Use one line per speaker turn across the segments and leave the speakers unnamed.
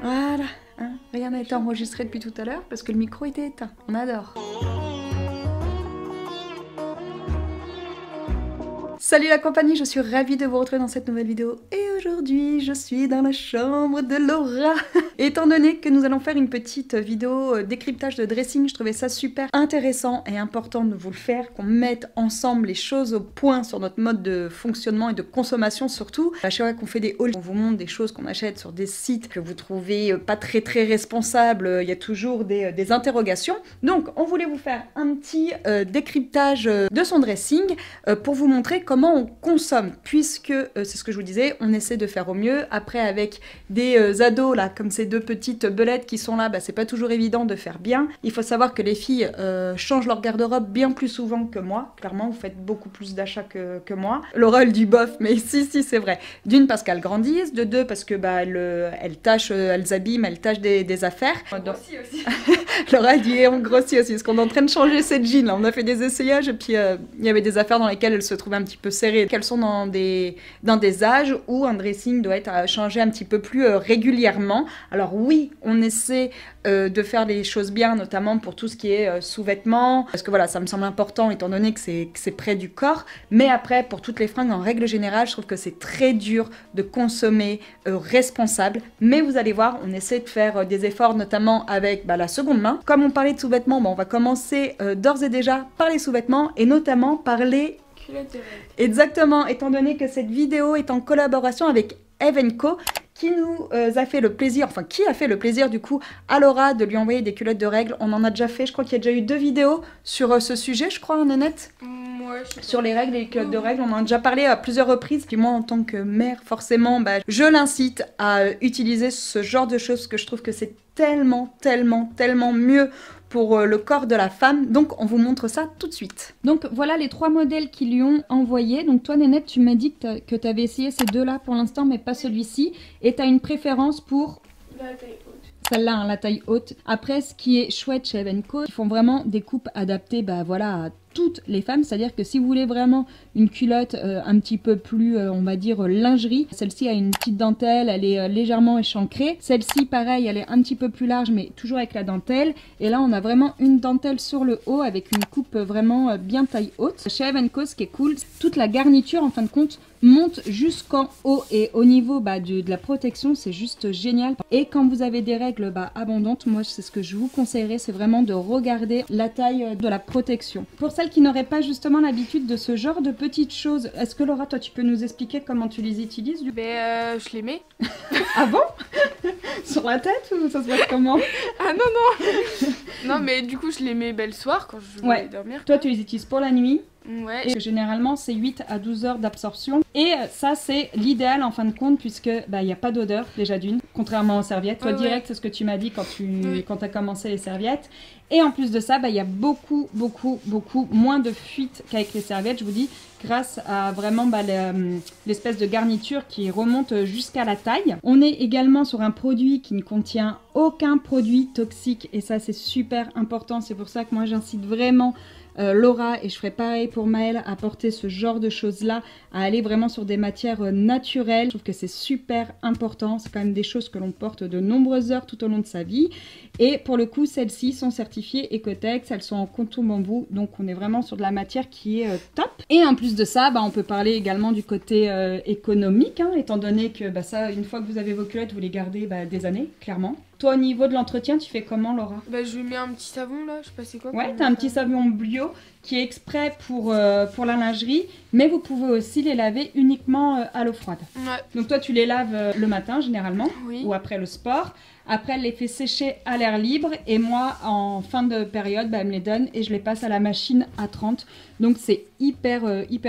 Voilà, hein, rien n'a été enregistré depuis tout à l'heure parce que le micro était éteint. On adore. Salut la compagnie, je suis ravie de vous retrouver dans cette nouvelle vidéo et aujourd'hui je suis dans la chambre de Laura. Étant donné que nous allons faire une petite vidéo décryptage de dressing, je trouvais ça super intéressant et important de vous le faire, qu'on mette ensemble les choses au point sur notre mode de fonctionnement et de consommation surtout. À chaque fois qu'on fait des hauls, on vous montre des choses qu'on achète sur des sites que vous trouvez pas très responsables, il y a toujours des interrogations. Donc on voulait vous faire un petit décryptage de son dressing pour vous montrer comment on consomme, puisque c'est ce que je vous disais, on essaie de faire au mieux. Après avec des ados là, comme ces deux petites belettes qui sont là, bah, c'est pas toujours évident de faire bien. Il faut savoir que les filles changent leur garde-robe bien plus souvent que moi. Clairement, vous faites beaucoup plus d'achats que moi. Laura, elle dit bof, mais si, c'est vrai. D'une, parce qu'elles grandissent. De deux, parce que bah, elles tâchent, elles abîment, elles tâchent des affaires. On grossit aussi. Laura, elle dit, on grossit aussi, parce qu'on est en train de changer cette jean. Là. On a fait des essayages, et puis il y avait des affaires dans lesquelles elle se trouvait un petit peu serrée. Qu'elles sont dans des âges où un dressing doit être changé un petit peu plus régulièrement. Alors oui, on essaie de faire les choses bien, notamment pour tout ce qui est sous-vêtements, parce que voilà, ça me semble important étant donné que c'est près du corps, mais après, pour toutes les fringues, en règle générale, je trouve que c'est très dur de consommer responsable, mais vous allez voir, on essaie de faire des efforts, notamment avec la seconde main. Comme on parlait de sous-vêtements, on va commencer d'ores et déjà par les sous-vêtements, et notamment par les culottes de règles. Exactement, étant donné que cette vidéo est en collaboration avec Eve & Co, qui nous a fait le plaisir, enfin qui a fait le plaisir du coup à Laura de lui envoyer des culottes de règles. On en a déjà fait, je crois qu'il y a déjà eu 2 vidéos sur ce sujet, je crois, Nénette. Ouais, sur les règles et les culottes de règles, on en a déjà parlé à plusieurs reprises. Puis moi, en tant que mère, forcément, je l'incite à utiliser ce genre de choses, que je trouve que c'est tellement mieux pour le corps de la femme. Donc on vous montre ça tout de suite. Donc voilà les 3 modèles qui lui ont envoyé. Donc toi Nénette, tu m'as dit que tu avais essayé ces 2 là pour l'instant, mais pas celui-ci. Et tu as une préférence pour la taille haute. Celle-là, hein, la taille haute. Après, ce qui est chouette chez Eve & Co, ils font vraiment des coupes adaptées voilà, à toutes les femmes. C'est-à-dire que si vous voulez vraiment une culotte un petit peu plus, on va dire, lingerie, celle-ci a une petite dentelle, elle est légèrement échancrée. Celle-ci, pareil, elle est un petit peu plus large, mais toujours avec la dentelle. Et là, on a vraiment une dentelle sur le haut avec une coupe vraiment bien taille haute. Chez Eve & Co, ce qui est cool, toute la garniture, en fin de compte, monte jusqu'en haut, et au niveau de la protection, c'est juste génial. Et quand vous avez des règles abondantes, moi c'est ce que je vous conseillerais, c'est vraiment de regarder la taille de la protection. Pour celles qui n'auraient pas justement l'habitude de ce genre de petites choses, est-ce que Laura, toi tu peux nous expliquer comment tu les utilises?
Je les mets.
Ah bon? Sur la tête ou ça se passe comment?
Ah non non mais du coup je les mets le soir quand je vais dormir.
Toi tu les utilises pour la nuit?
Ouais.
Et généralement c'est 8 à 12 heures d'absorption. Et ça c'est l'idéal en fin de compte, puisque il n'y a pas d'odeur déjà d'une, contrairement aux serviettes. Toi direct, c'est ce que tu m'as dit quand tu as commencé les serviettes. Et en plus de ça, il y a beaucoup moins de fuite qu'avec les serviettes, je vous dis, grâce à vraiment l'espèce de garniture qui remonte jusqu'à la taille. On est également sur un produit qui ne contient aucun produit toxique, et ça c'est super important. C'est pour ça que moi j'incite vraiment Laura, et je ferai pareil pour Maëlle, à porter ce genre de choses là, à aller vraiment sur des matières naturelles. Je trouve que c'est super important, c'est quand même des choses que l'on porte de nombreuses heures tout au long de sa vie. Et pour le coup, celles-ci sont certifiées Ecotex, elles sont en coton bambou, donc on est vraiment sur de la matière qui est top. Et en plus de ça, on peut parler également du côté économique, hein, étant donné que ça, une fois que vous avez vos culottes, vous les gardez des années, clairement. Toi, au niveau de l'entretien, tu fais comment, Laura?
Je lui mets un petit savon là, je sais pas c'est quoi.
Ouais, t'as un petit savon bio qui est exprès pour la lingerie, mais vous pouvez aussi les laver uniquement à l'eau froide. Ouais. Donc toi, tu les laves le matin généralement, ou après le sport. Après, elle les fait sécher à l'air libre, et moi, en fin de période, elle me les donne et je les passe à la machine à 30. Donc c'est hyper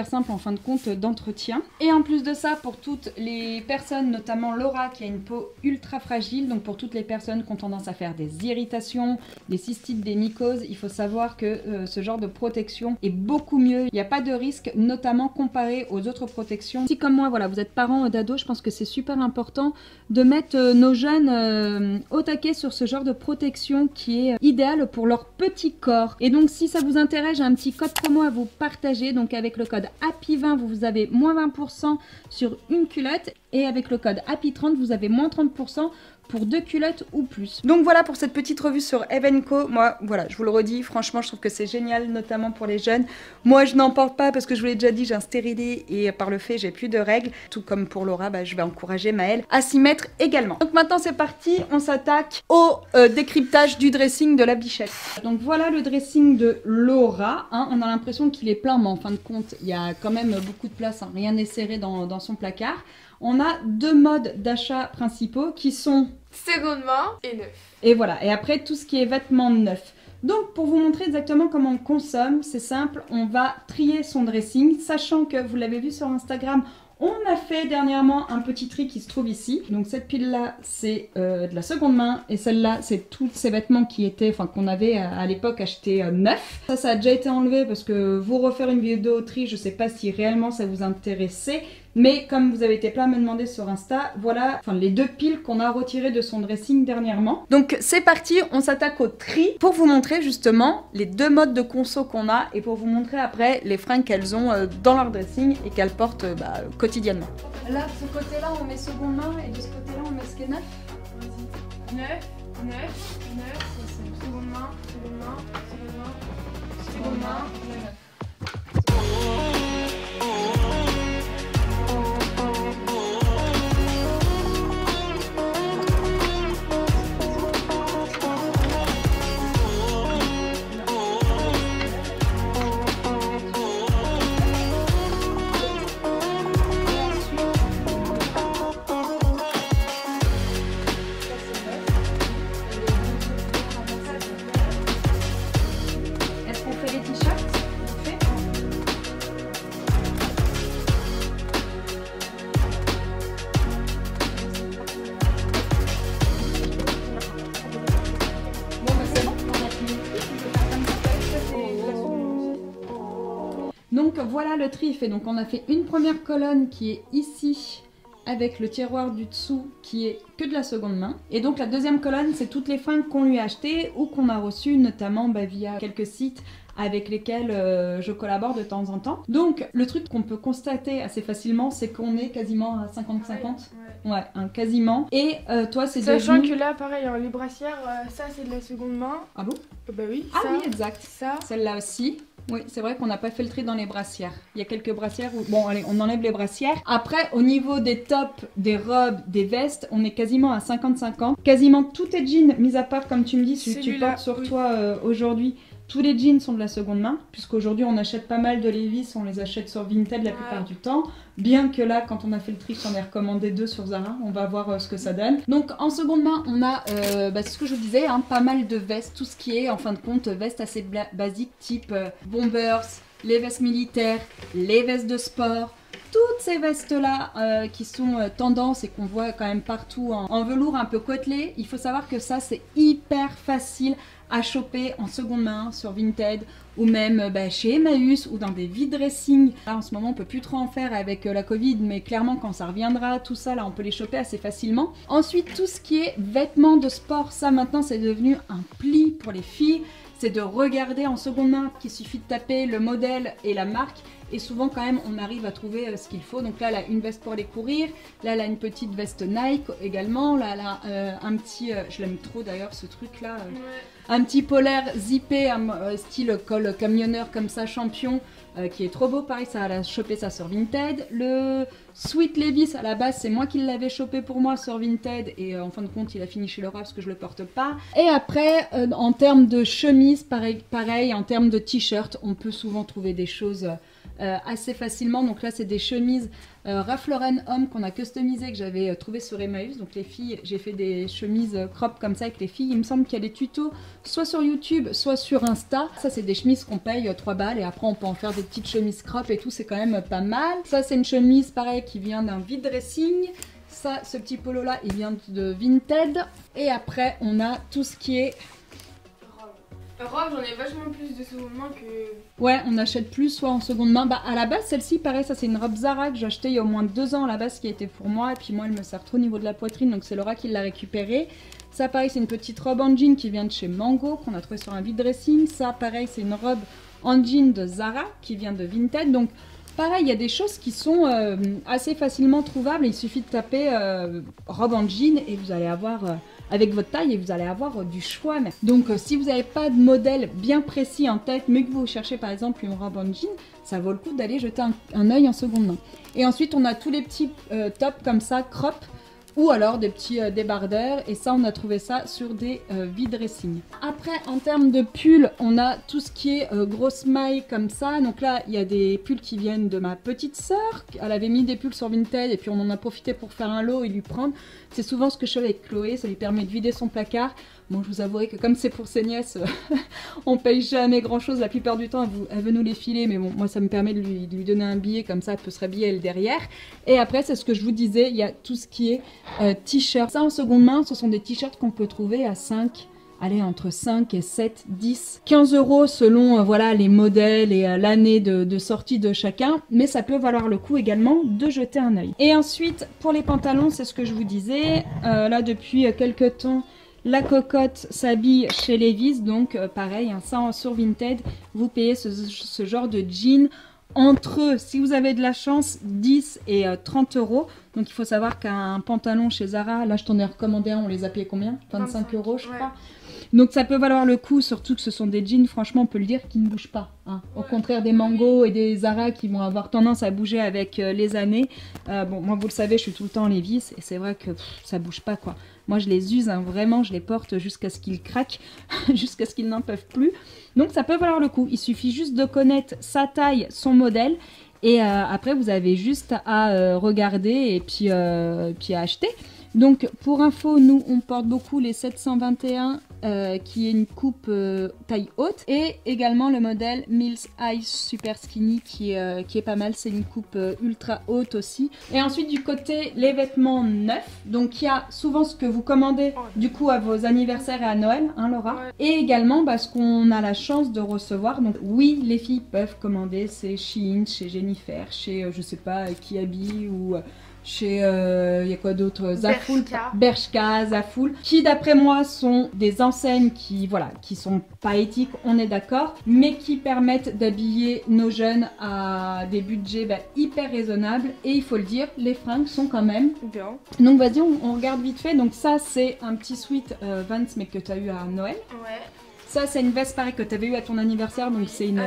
simple en fin de compte d'entretien. Et en plus de ça, pour toutes les personnes, notamment Laura qui a une peau ultra fragile, donc pour toutes les personnes qui ont tendance à faire des irritations, des cystites, des mycoses, il faut savoir que ce genre de protection est beaucoup mieux. Il n'y a pas de risque, notamment comparé aux autres protections. Si comme moi, voilà, vous êtes parents d'ados, je pense que c'est super important de mettre nos jeunes au taquet sur ce genre de protection qui est idéal pour leur petit corps. Et donc si ça vous intéresse, j'ai un petit code promo à vous partager. Donc avec le code HAPPY20, vous avez moins 20% sur une culotte, et avec le code HAPPY30, vous avez moins 30% pour 2 culottes ou plus. Donc voilà pour cette petite revue sur Eve & Co. Moi, voilà, je vous le redis, franchement, je trouve que c'est génial, notamment pour les jeunes. Moi, je n'en porte pas parce que je vous l'ai déjà dit, j'ai un stérilet et par le fait, j'ai plus de règles. Tout comme pour Laura, bah, je vais encourager Maëlle à s'y mettre également. Donc maintenant, c'est parti, on s'attaque au décryptage du dressing de la bichette. Donc voilà le dressing de Laura. Hein, on a l'impression qu'il est plein, mais en fin de compte, il y a quand même beaucoup de place. Hein, rien n'est serré dans son placard. On a 2 modes d'achat principaux qui sont
seconde main et neuf.
Et voilà, et après tout ce qui est vêtements neufs. Donc pour vous montrer exactement comment on consomme, c'est simple, on va trier son dressing, sachant que vous l'avez vu sur Instagram, on a fait dernièrement un petit tri qui se trouve ici. Donc cette pile-là, c'est de la seconde main. Et celle-là, c'est tous ces vêtements qui étaient, enfin qu'on avait à l'époque acheté neufs. Ça a déjà été enlevé parce que vous refaire une vidéo tri, je sais pas si réellement ça vous intéressait. Mais comme vous avez été plein à me demander sur Insta, voilà les 2 piles qu'on a retirées de son dressing dernièrement. Donc c'est parti, on s'attaque au tri pour vous montrer justement les 2 modes de conso qu'on a et pour vous montrer après les fringues qu'elles ont dans leur dressing et qu'elles portent quotidiennement. Là, de ce côté-là, on met seconde main et de ce côté-là, on met ce qui est neuf.
Vas-y. Neuf, ça c'est seconde main, seconde main, seconde main, seconde main, neuf.
Donc voilà le tri est fait. Donc on a fait une première colonne qui est ici avec le tiroir du dessous qui est que de la seconde main. Et donc la deuxième colonne, c'est toutes les fringues qu'on lui a achetées ou qu'on a reçues, notamment via quelques sites avec lesquels je collabore de temps en temps. Donc le truc qu'on peut constater assez facilement, c'est qu'on est quasiment à 50-50. Ouais, quasiment. Et toi, c'est
sachant que là, pareil, les brassières, ça c'est de la seconde main.
Ah bon?
Bah oui.
Ah
ça,
oui, exact.
Ça.
Celle-là aussi. Oui, c'est vrai qu'on n'a pas fait le tri dans les brassières. Il y a quelques brassières où... Bon, allez, on enlève les brassières. Après, au niveau des tops, des robes, des vestes, on est quasiment à 50-50. Quasiment tous tes jeans, mis à part, comme tu me dis, celui que tu portes sur toi aujourd'hui, tous les jeans sont de la seconde main. Puisqu'aujourd'hui, on achète pas mal de Levi's, on les achète sur Vinted la plupart du temps. Bien que là, quand on a fait le tri, j'en ai recommandé 2 sur Zara. On va voir ce que ça donne. Donc, en seconde main, on a, c'est ce que je vous disais, pas mal de vestes. Tout ce qui est, en fin de compte, vestes assez basiques, type bombers, les vestes militaires, les vestes de sport. Toutes ces vestes-là qui sont tendance et qu'on voit quand même partout en velours un peu côtelé, il faut savoir que ça, c'est hyper facile à choper en seconde main sur Vinted ou même chez Emmaüs ou dans des vide-dressing. Là, en ce moment, on peut plus trop en faire avec la Covid, mais clairement, quand ça reviendra, tout ça, là, on peut les choper assez facilement. Ensuite, tout ce qui est vêtements de sport, ça, maintenant, c'est devenu un pli pour les filles. C'est de regarder en seconde main qu'il suffit de taper le modèle et la marque. Et souvent, quand même, on arrive à trouver ce qu'il faut. Donc là, elle a une veste pour aller courir. Là, elle a une petite veste Nike également. Là, elle a un petit... je l'aime trop d'ailleurs, ce truc-là. Un petit polaire zippé, style col camionneur comme ça, champion, qui est trop beau. Pareil, ça, elle a chopé ça sur Vinted. Le Sweet Levi's, à la base, c'est moi qui l'avais chopé pour moi sur Vinted. Et en fin de compte, il a fini chez Laura parce que je le porte pas. Et après, en termes de chemise, pareil, en termes de t-shirt, on peut souvent trouver des choses... assez facilement. Donc là, c'est des chemises Ralph Lauren homme qu'on a customisées, que j'avais trouvé sur Emmaüs. Donc les filles, j'ai fait des chemises crop comme ça avec les filles. Il me semble qu'il y a des tutos soit sur YouTube, soit sur Insta. Ça, c'est des chemises qu'on paye 3 balles et après on peut en faire des petites chemises crop et tout, c'est quand même pas mal. Ça, c'est une chemise pareil qui vient d'un vide dressing. Ça, ce petit polo là, il vient de Vinted. Et après, on a tout ce qui est
robe, j'en ai vachement plus de seconde main que...
Ouais, on achète plus, soit en seconde main. À la base, celle-ci, pareil, ça c'est une robe Zara que j'ai achetée il y a au moins 2 ans à la base, qui a été pour moi. Et puis moi, elle me sert trop au niveau de la poitrine, donc c'est Laura qui l'a récupérée. Ça, pareil, c'est une petite robe en jean qui vient de chez Mango, qu'on a trouvé sur un vide dressing. Ça, pareil, c'est une robe en jean de Zara, qui vient de Vinted. Donc, Pareil, il y a des choses qui sont assez facilement trouvables. Il suffit de taper robe en jean et vous allez avoir, avec votre taille, et vous allez avoir du choix. Donc si vous n'avez pas de modèle bien précis en tête, mais que vous cherchez par exemple une robe en jean, ça vaut le coup d'aller jeter un œil en seconde main. Et ensuite, on a tous les petits tops comme ça, crop, ou alors des petits débardeurs, et ça on a trouvé ça sur des V-dressing. Après, en termes de pulls, on a tout ce qui est grosse maille comme ça. Donc là il y a des pulls qui viennent de ma petite sœur, elle avait mis des pulls sur Vinted et puis on en a profité pour faire un lot et lui prendre. C'est souvent ce que je fais avec Chloé, ça lui permet de vider son placard. Bon, je vous avouerai que comme c'est pour ses nièces, on paye jamais grand chose la plupart du temps, elle veut nous les filer, mais bon, moi ça me permet de lui donner un billet, comme ça elle peut se rhabiller elle derrière. Et après, c'est ce que je vous disais, il y a tout ce qui est t-shirt. Ça en seconde main, ce sont des t-shirts qu'on peut trouver à 5, allez, entre 5 et 7, 10, 15 € selon voilà, les modèles et l'année de sortie de chacun. Mais ça peut valoir le coup également de jeter un œil. Et ensuite, pour les pantalons, c'est ce que je vous disais. Là, depuis quelques temps, la cocotte s'habille chez Levi's. Donc, pareil, hein, ça sur Vinted, vous payez ce genre de jean entre, si vous avez de la chance, 10 et 30 €. Donc il faut savoir qu'un pantalon chez Zara, là je t'en ai recommandé un, on les a payés combien? 25 € je crois. Donc ça peut valoir le coup, surtout que ce sont des jeans, franchement on peut le dire, qui ne bougent pas. Hein. Au contraire des Mango et des Zara qui vont avoir tendance à bouger avec les années. Bon, moi vous le savez, je suis tout le temps en Levi's et c'est vrai que ça bouge pas quoi. Moi je les use, hein, vraiment, je les porte jusqu'à ce qu'ils craquent, jusqu'à ce qu'ils n'en peuvent plus. Donc ça peut valoir le coup, il suffit juste de connaître sa taille, son modèle. Et après, vous avez juste à regarder et puis à acheter. Donc, pour info, nous, on porte beaucoup les 721 qui est une coupe taille haute. Et également le modèle Mills Ice Super Skinny qui est pas mal. C'est une coupe ultra haute aussi. Et ensuite, du côté, les vêtements neufs. Donc, il y a souvent ce que vous commandez du coup à vos anniversaires et à Noël, hein Laura. Et également, ce qu'on a la chance de recevoir. Donc, oui, les filles peuvent commander. C'est Shein, chez Jennifer, chez, je sais pas, Kiabi ou... chez, il y a quoi d'autre, Zaful, Bershka, Zaful, qui d'après moi sont des enseignes qui, voilà, qui sont pas éthiques, on est d'accord, mais qui permettent d'habiller nos jeunes à des budgets hyper raisonnables. Et il faut le dire, les fringues sont quand même bien. Donc vas-y, on regarde vite fait. Donc ça c'est un petit sweat Vans mais que tu as eu à Noël. Ouais. Ça c'est une veste pareil que tu avais eu à ton anniversaire, donc c'est une...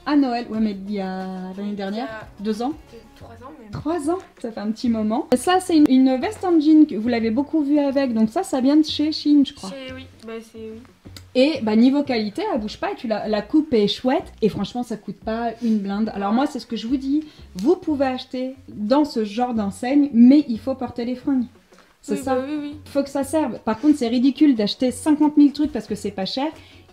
À Noël, ouais, mais il y a l'année dernière, 2 ans.
3 ans même.
3 ans, ça fait un petit moment. Ça, c'est une veste en jean que vous l'avez beaucoup vue avec, donc ça vient de chez Shein, je crois.
Oui, c'est oui.
Et niveau qualité, elle bouge pas, et la coupe est chouette, et franchement, ça coûte pas une blinde. Alors moi, c'est ce que je vous dis, vous pouvez acheter dans ce genre d'enseigne, mais il faut porter les fringues. C'est ça. Il faut que ça serve. Par contre, c'est ridicule d'acheter 50 000 trucs parce que c'est pas cher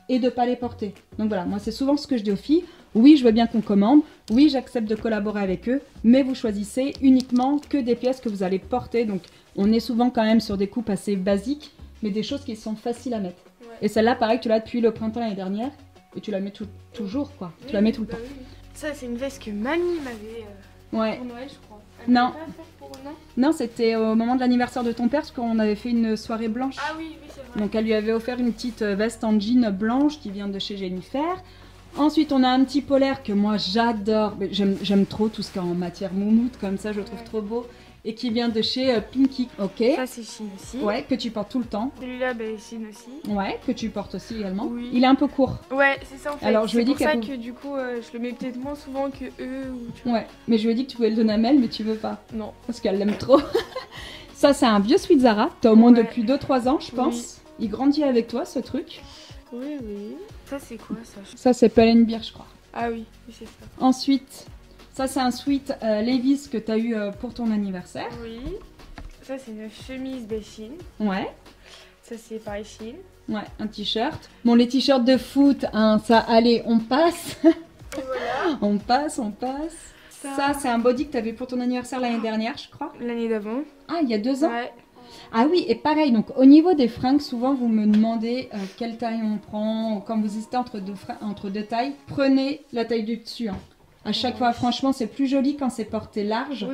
et de pas les porter. Donc voilà, moi, c'est souvent ce que je dis aux filles. Oui, je veux bien qu'on commande, oui, j'accepte de collaborer avec eux, mais vous choisissez uniquement que des pièces que vous allez porter. Donc, on est souvent quand même sur des coupes assez basiques, mais des choses qui sont faciles à mettre. Ouais. Et celle-là, pareil, tu l'as depuis le printemps l'année dernière, et tu la mets toujours, quoi. Tu la mets tout le temps.
Ça, c'est une veste que mamie m'avait pour Noël, je crois.
Non. Non, c'était au moment de l'anniversaire de ton père, parce qu'on avait fait une soirée blanche.
Ah oui, c'est vrai.
Donc, elle lui avait offert une petite veste en jean blanche qui vient de chez Jennifer. Ensuite, on a un petit polaire que moi j'adore. J'aime trop tout ce qui est en matière moumoute, comme ça, je le trouve trop beau. Et qui vient de chez Pinky. Ok.
Ça, c'est Shein aussi.
Ouais, que tu portes tout le temps.
Celui-là, Shein aussi.
Ouais, que tu portes aussi également.
Oui.
Il est un peu court.
Ouais, c'est ça en fait.
Alors, je lui ai dit
c'est pour ça que du coup, je le mets peut-être moins souvent que eux. Ou, tu vois.
Ouais, mais je lui ai dit que tu pouvais le donner à Mel, mais tu veux pas.
Non.
Parce qu'elle l'aime trop. Ça, c'est un vieux sweat Zara. T'as au moins depuis 2-3 ans, je pense. Il grandit avec toi, ce truc.
Oui. Ça, c'est quoi ça?
Ça, c'est Pull & Bear, je crois.
Ah oui, c'est ça.
Ensuite, ça c'est un sweat Levi's que tu as eu pour ton anniversaire.
Oui. Ça c'est une chemise de Shein.
Ouais.
Ça c'est pareil Shein.
Ouais, un t-shirt. Bon, les t-shirts de foot, hein, ça, allez, on passe.
Voilà.
on passe. Ça c'est un body que tu avais pour ton anniversaire l'année dernière, je crois.
L'année d'avant.
Ah, il y a 2 ans.
Ouais.
Ah oui, et pareil, donc au niveau des fringues, souvent vous me demandez quelle taille on prend. Quand vous hésitez entre deux tailles, prenez la taille du dessus. Hein. À chaque fois, franchement, c'est plus joli quand c'est porté large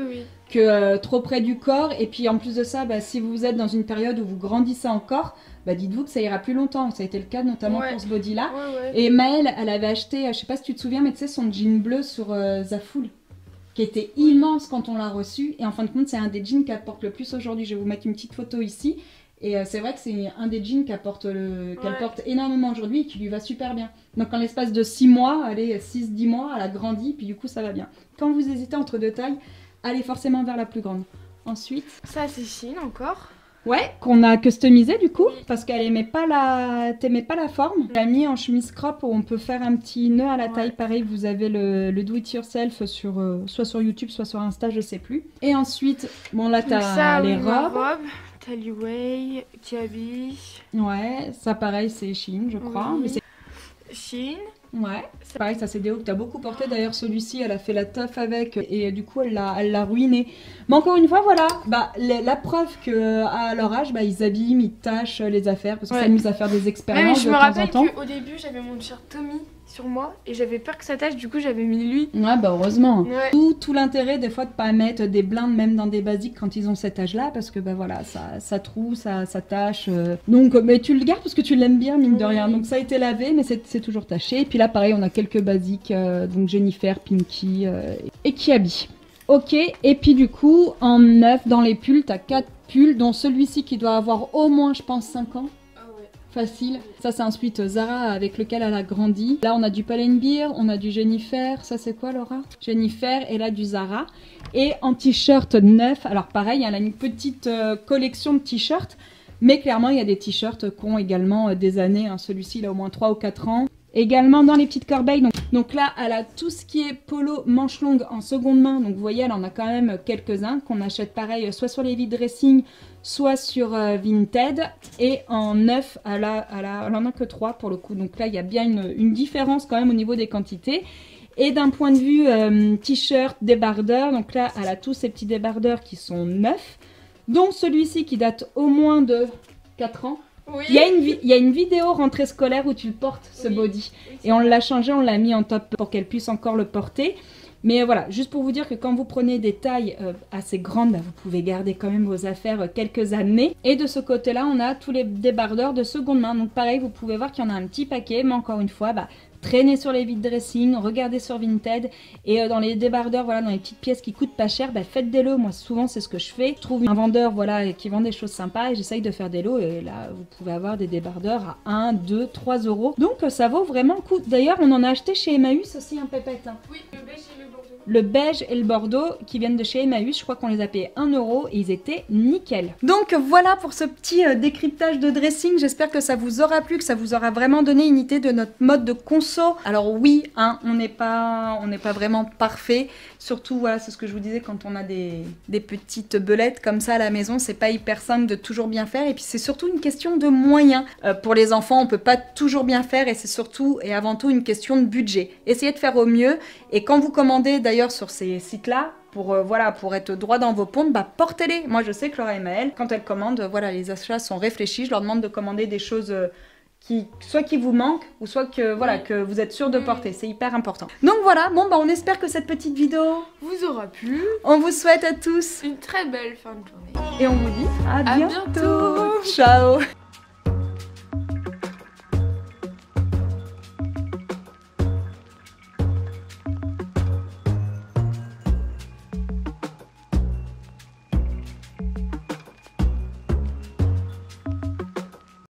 que trop près du corps. Et puis en plus de ça, si vous êtes dans une période où vous grandissez encore, dites-vous que ça ira plus longtemps. Ça a été le cas notamment pour ce body-là. Et Maëlle, elle avait acheté, je sais pas si tu te souviens, mais tu sais, son jean bleu sur Zaful. qui était immense quand on l'a reçu. Et en fin de compte, c'est un des jeans qu'elle porte le plus aujourd'hui. Je vais vous mettre une petite photo ici. Et c'est vrai que c'est un des jeans qu'elle porte énormément aujourd'hui et qui lui va super bien. Donc en l'espace de 6 mois, allez, 6-10 mois, elle a grandi, puis du coup ça va bien. Quand vous hésitez entre deux tailles, allez forcément vers la plus grande. Ensuite...
Ça c'est Shein encore.
Ouais, qu'on a customisé du coup, parce qu'elle aimait pas la forme. Elle a mis en chemise crop où on peut faire un petit nœud à la taille. Pareil, vous avez le do it yourself soit sur YouTube, soit sur Insta, je sais plus. Et ensuite, bon là t'as les robes.
Taliway, Kiabi.
Ouais, ça pareil, c'est Shein, je crois.
Oui.
Mais c'est
Shein.
Ouais, c'est pareil, ça c'est des hauts que t'as beaucoup porté. D'ailleurs, celui-ci, elle a fait la teuf avec et du coup, elle l'a ruiné. Mais encore une fois, voilà, bah, la preuve qu'à leur âge, bah, ils abîment, ils tâchent les affaires parce qu'ils s'amusent à faire des expériences
mais
de temps en temps.
Je me rappelle qu'au début, j'avais mon t-shirt Tommy sur moi et j'avais peur que ça tâche, du coup j'avais mis lui.
Ouais, bah heureusement.
Ouais.
Tout l'intérêt des fois de pas mettre des blindes même dans des basiques quand ils ont cet âge-là parce que bah voilà, ça troue, ça tâche. Donc, mais tu le gardes parce que tu l'aimes bien, mine de rien. Donc ça a été lavé, mais c'est toujours taché. Et puis là, pareil, on a quelques basiques, donc Jennifer, Pinky et Kiabi. Ok, et puis du coup, en neuf, dans les pulls, t'as 4 pulls, dont celui-ci qui doit avoir au moins, je pense, 5 ans. Facile. Ça, c'est un sweat Zara avec lequel elle a grandi. Là, on a du Pull&Bear, on a du Jennifer. Ça, c'est quoi, Laura? Jennifer, et là, du Zara. Et en t-shirt neuf. Alors, pareil, elle a une petite collection de t-shirts. Mais clairement, il y a des t-shirts qui ont également des années. Hein. Celui-ci, il a au moins 3 ou 4 ans. Également dans les petites corbeilles. Donc là, elle a tout ce qui est polo manche longue en seconde main. Donc vous voyez, elle en a quand même quelques-uns qu'on achète pareil, soit sur les vides dressing, soit sur Vinted. Et en neuf, elle en a que 3 pour le coup. Donc là, il y a bien une différence quand même au niveau des quantités. Et d'un point de vue t-shirt, débardeur, donc là, elle a tous ces petits débardeurs qui sont neufs. Dont celui-ci qui date au moins de 4 ans.
Oui.
Il y a une vidéo rentrée scolaire où tu le portes, ce body. Et on l'a changé, on l'a mis en top pour qu'elle puisse encore le porter. Mais voilà, juste pour vous dire que quand vous prenez des tailles assez grandes, bah, vous pouvez garder quand même vos affaires quelques années. Et de ce côté-là, on a tous les débardeurs de seconde main. Donc pareil, vous pouvez voir qu'il y en a un petit paquet, mais encore une fois, bah, traînez sur les vides dressing, regardez sur Vinted et dans les débardeurs, voilà, dans les petites pièces qui coûtent pas cher, bah, faites des lots. Moi souvent c'est ce que je fais. Je trouve un vendeur voilà, qui vend des choses sympas et j'essaye de faire des lots et là vous pouvez avoir des débardeurs à 1, 2, 3 euros. Donc ça vaut vraiment le coup. D'ailleurs on en a acheté chez Emmaüs aussi un pépette. Hein.
Oui, le beige et le bordeaux.
Le beige et le bordeaux qui viennent de chez Emmaüs, je crois qu'on les a payés 1 euro et ils étaient nickel. Donc voilà pour ce petit décryptage de dressing, j'espère que ça vous aura plu, que ça vous aura vraiment donné une idée de notre mode de conso. Alors oui, hein, on n'est pas vraiment parfait, surtout voilà, c'est ce que je vous disais quand on a des petites belettes comme ça à la maison, c'est pas hyper simple de toujours bien faire et puis c'est surtout une question de moyens. Pour les enfants, on peut pas toujours bien faire et c'est surtout et avant tout une question de budget. Essayez de faire au mieux et quand vous commandez d'ailleurs sur ces sites-là, pour être droit dans vos pompes, bah portez-les. Moi je sais que Laura et Maëlle, quand elles commandent, voilà, les achats sont réfléchis, je leur demande de commander des choses soit qui vous manquent, ou soit que, voilà, que vous êtes sûr de porter, c'est hyper important. Donc voilà, bon bah on espère que cette petite vidéo
vous aura plu.
On vous souhaite à tous
une très belle fin de journée.
et on vous dit à bientôt.
bientôt.
Ciao.